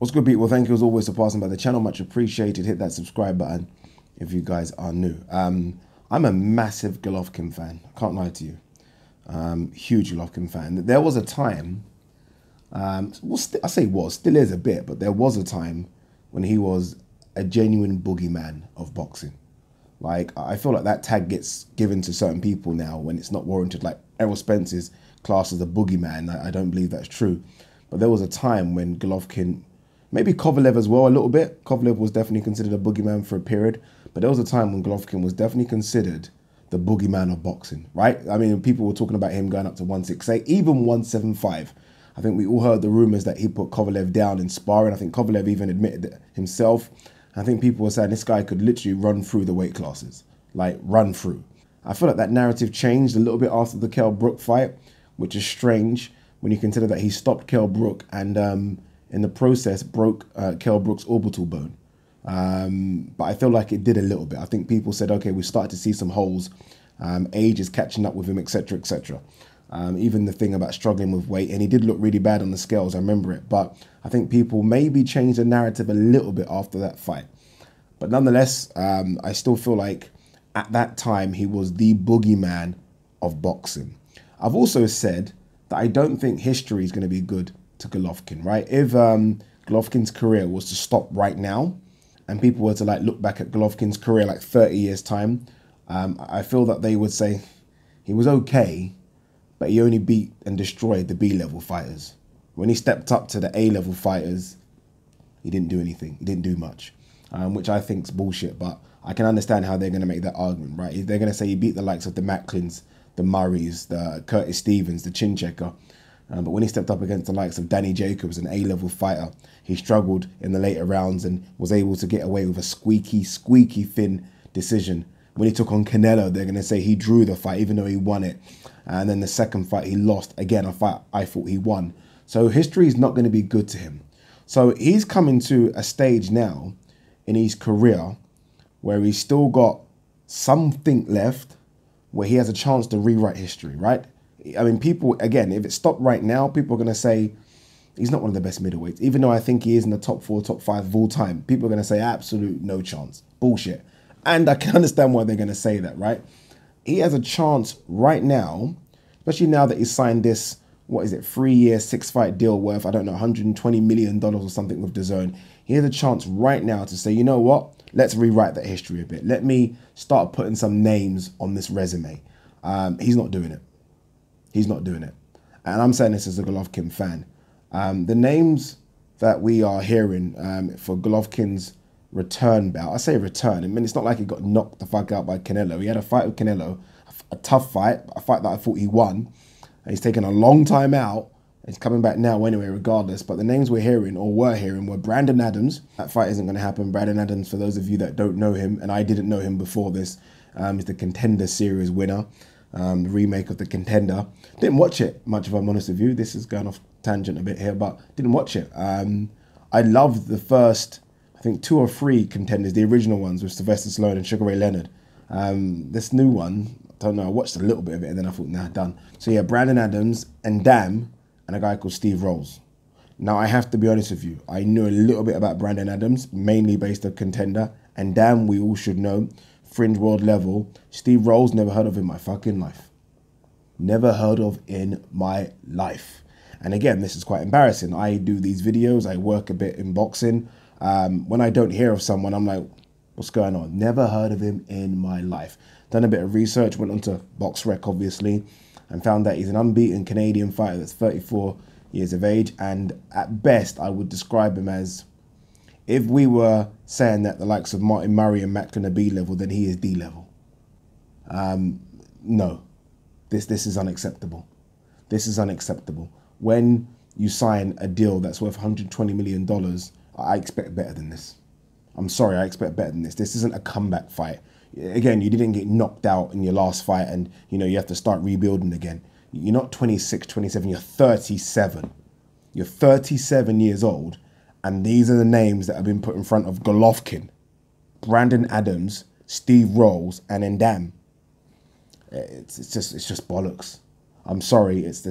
What's good, people? Thank you as always for passing by the channel. Much appreciated. Hit that subscribe button if you guys are new. I'm a massive Golovkin fan. I can't lie to you. Huge Golovkin fan. There was a time, I say was, still is a bit, but there was a time when he was a genuine boogeyman of boxing. Like, I feel like that tag gets given to certain people now when it's not warranted. Like, Errol Spence's class as a boogeyman. I don't believe that's true. But there was a time when Golovkin, maybe Kovalev as well a little bit. Kovalev was definitely considered a boogeyman for a period. But there was a time when Golovkin was definitely considered the boogeyman of boxing, right? I mean, people were talking about him going up to 168, even 175. I think we all heard the rumors that he put Kovalev down in sparring. I think Kovalev even admitted it himself. I think people were saying this guy could literally run through the weight classes, like run through. I feel like that narrative changed a little bit after the Kell Brook fight, which is strange when you consider that he stopped Kell Brook and in the process broke Kell Brook's orbital bone. But I feel like it did a little bit. I think people said, okay, we started to see some holes. Age is catching up with him, etc., etc. Even the thing about struggling with weight, and he did look really bad on the scales, I remember it. But I think people maybe changed the narrative a little bit after that fight. But nonetheless, I still feel like at that time he was the boogeyman of boxing. I've also said that I don't think history is going to be good to Golovkin, right? If Golovkin's career was to stop right now and people were to like look back at Golovkin's career like 30 years time, I feel that they would say he was okay, but he only beat and destroyed the B-level fighters. When he stepped up to the A-level fighters, he didn't do anything. He didn't do much, which I think is bullshit. But I can understand how they're going to make that argument, right? They're going to say he beat the likes of the Macklins, the Murrays, the Curtis Stevens, the Chin Checker. But when he stepped up against the likes of Danny Jacobs, an A-level fighter, he struggled in the later rounds and was able to get away with a squeaky thin decision. When he took on Canelo, they're going to say he drew the fight, even though he won it. And then the second fight, he lost. Again, a fight I thought he won. So history is not going to be good to him. So he's coming to a stage now in his career where he's still got something left, where he has a chance to rewrite history, right? I mean, people, again, if it stopped right now, people are going to say he's not one of the best middleweights. Even though I think he is in the top 4, top 5 of all time, people are going to say absolute no chance. Bullshit. And I can understand why they're going to say that, right? He has a chance right now, especially now that he's signed this, what is it, 3-year, 6-fight deal worth, I don't know, $120 million or something with DAZN. He has a chance right now to say, you know what? Let's rewrite that history a bit. Let me start putting some names on this resume. He's not doing it. He's not doing it. And I'm saying this as a Golovkin fan. The names that we are hearing for Golovkin's return bout, I say return, I mean, it's not like he got knocked the fuck out by Canelo. He had a fight with Canelo, a tough fight, a fight that I thought he won. And he's taken a long time out. He's coming back now anyway, regardless. But the names we're hearing, or were hearing, were Brandon Adams. That fight isn't going to happen. Brandon Adams, for those of you that don't know him, and I didn't know him before this, is the Contender Series winner. The remake of the Contender. Didn't watch it much, if I'm honest with you. This is going off tangent a bit here, but didn't watch it. I loved the first, I think 2 or 3 Contenders, the original ones with Sylvester Stallone and Sugar Ray Leonard. This new one, I don't know, I watched a little bit of it and then I thought, nah, done. So yeah, Brandon Adams and Dam and a guy called Steve Rolls. Now I have to be honest with you, I knew a little bit about Brandon Adams, mainly based on Contender, and Dam we all should know, fringe world level. Steve Rolls, never heard of in my fucking life. Never heard of in my life. And again, this is quite embarrassing. I do these videos, I work a bit in boxing. When I don't hear of someone, I'm like, what's going on? Never heard of him in my life. Done a bit of research, went onto BoxRec obviously, and found that he's an unbeaten Canadian fighter that's 34 years of age. And at best, I would describe him as, if we were saying that the likes of Martin Murray and Macklin are B level, then he is D level. No, this is unacceptable. This is unacceptable. When you sign a deal that's worth $120 million, I expect better than this. I'm sorry, I expect better than this. This isn't a comeback fight. Again, you didn't get knocked out in your last fight and you have to start rebuilding again. You're not 26, 27, you're 37. You're 37 years old. And these are the names that have been put in front of Golovkin, Brandon Adams, Steve Rolls, and Ndam. It's just bollocks. I'm sorry. It's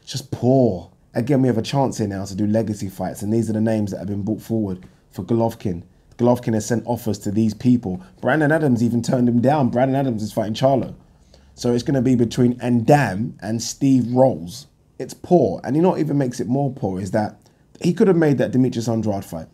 just poor. Again, we have a chance here now to do legacy fights, and these are the names that have been brought forward for Golovkin. Golovkin has sent offers to these people. Brandon Adams even turned him down. Brandon Adams is fighting Charlo. So it's going to be between Ndam and Steve Rolls. It's poor. And you know what even makes it more poor is that he could have made that Demetrius Andrade fight.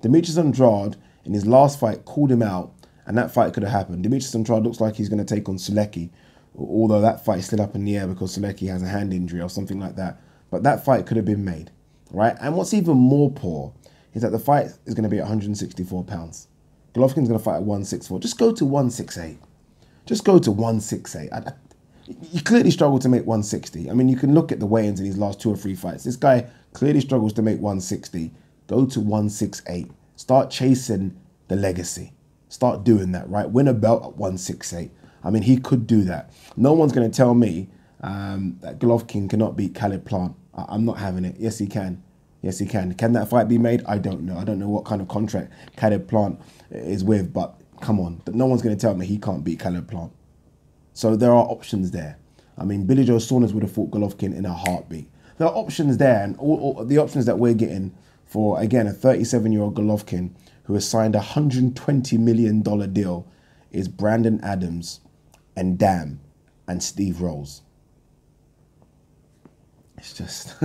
Demetrius Andrade, in his last fight, called him out, and that fight could have happened. Demetrius Andrade looks like he's going to take on Sulecki, although that fight slid up in the air because Sulecki has a hand injury or something like that. But that fight could have been made, right? And what's even more poor is that the fight is going to be at 164 pounds. Golovkin's going to fight at 164. Just go to 168. Just go to 168. You clearly struggle to make 160. I mean, you can look at the weigh-ins in these last 2 or 3 fights. This guy clearly struggles to make 160. Go to 168. Start chasing the legacy. Start doing that, right? Win a belt at 168. I mean, he could do that. No one's going to tell me that Golovkin cannot beat Caleb Plant. I'm not having it. Yes, he can. Yes, he can. Can that fight be made? I don't know. I don't know what kind of contract Caleb Plant is with, but come on. No one's going to tell me he can't beat Caleb Plant. So there are options there. I mean, Billy Joe Saunders would have fought Golovkin in a heartbeat. There are options there, and all the options that we're getting for, again, a 37-year-old Golovkin who has signed a $120 million deal is Brandon Adams and Ndam and Steve Rolls. It's just,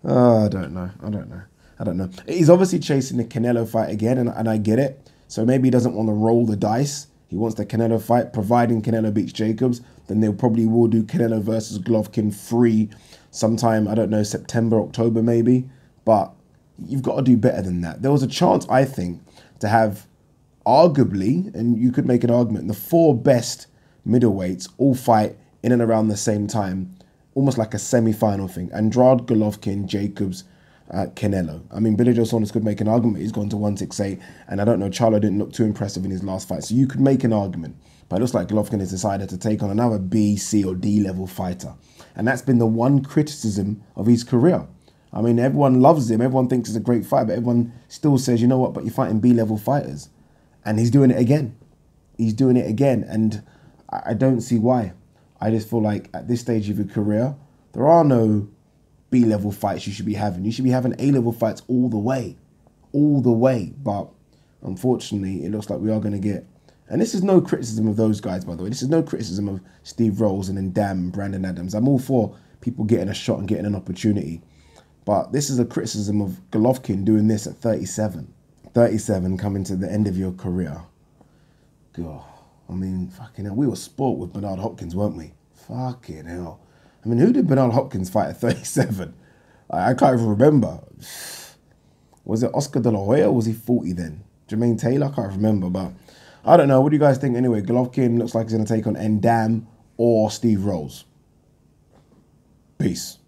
oh, I don't know. He's obviously chasing the Canelo fight again, and I get it. So maybe he doesn't want to roll the dice. He wants the Canelo fight. Providing Canelo beats Jacobs, then they probably will do Canelo versus Golovkin 3 sometime, I don't know, September, October maybe. But you've got to do better than that. There was a chance, I think, to have arguably, and you could make an argument, the 4 best middleweights all fight in and around the same time, almost like a semi-final thing. Andrade, Golovkin, Jacobs, Canelo. I mean, Billy Joe Saunders could make an argument. He's gone to 168, and I don't know, Charlo didn't look too impressive in his last fight. So you could make an argument. But it looks like Golovkin has decided to take on another B, C, or D level fighter. And that's been the one criticism of his career. I mean, everyone loves him. Everyone thinks he's a great fighter, but everyone still says, you know what, but you're fighting B-level fighters. And he's doing it again. He's doing it again. And I don't see why. I just feel like at this stage of your career, there are no B-level fights you should be having. You should be having A-level fights all the way. All the way. But unfortunately, it looks like we are going to get... And this is no criticism of those guys, by the way. This is no criticism of Steve Rolls and then Ndam and Brandon Adams. I'm all for people getting a shot and getting an opportunity. But this is a criticism of Golovkin doing this at 37. 37 coming to the end of your career. God, I mean, fucking hell. We were sport with Bernard Hopkins, weren't we? Fucking hell. I mean, who did Bernard Hopkins fight at 37? I can't even remember. Was it Oscar De La Hoya or was he 40 then? Jermaine Taylor? I can't remember, but I don't know. What do you guys think anyway? Golovkin looks like he's going to take on Ndam or Steve Rolls. Peace.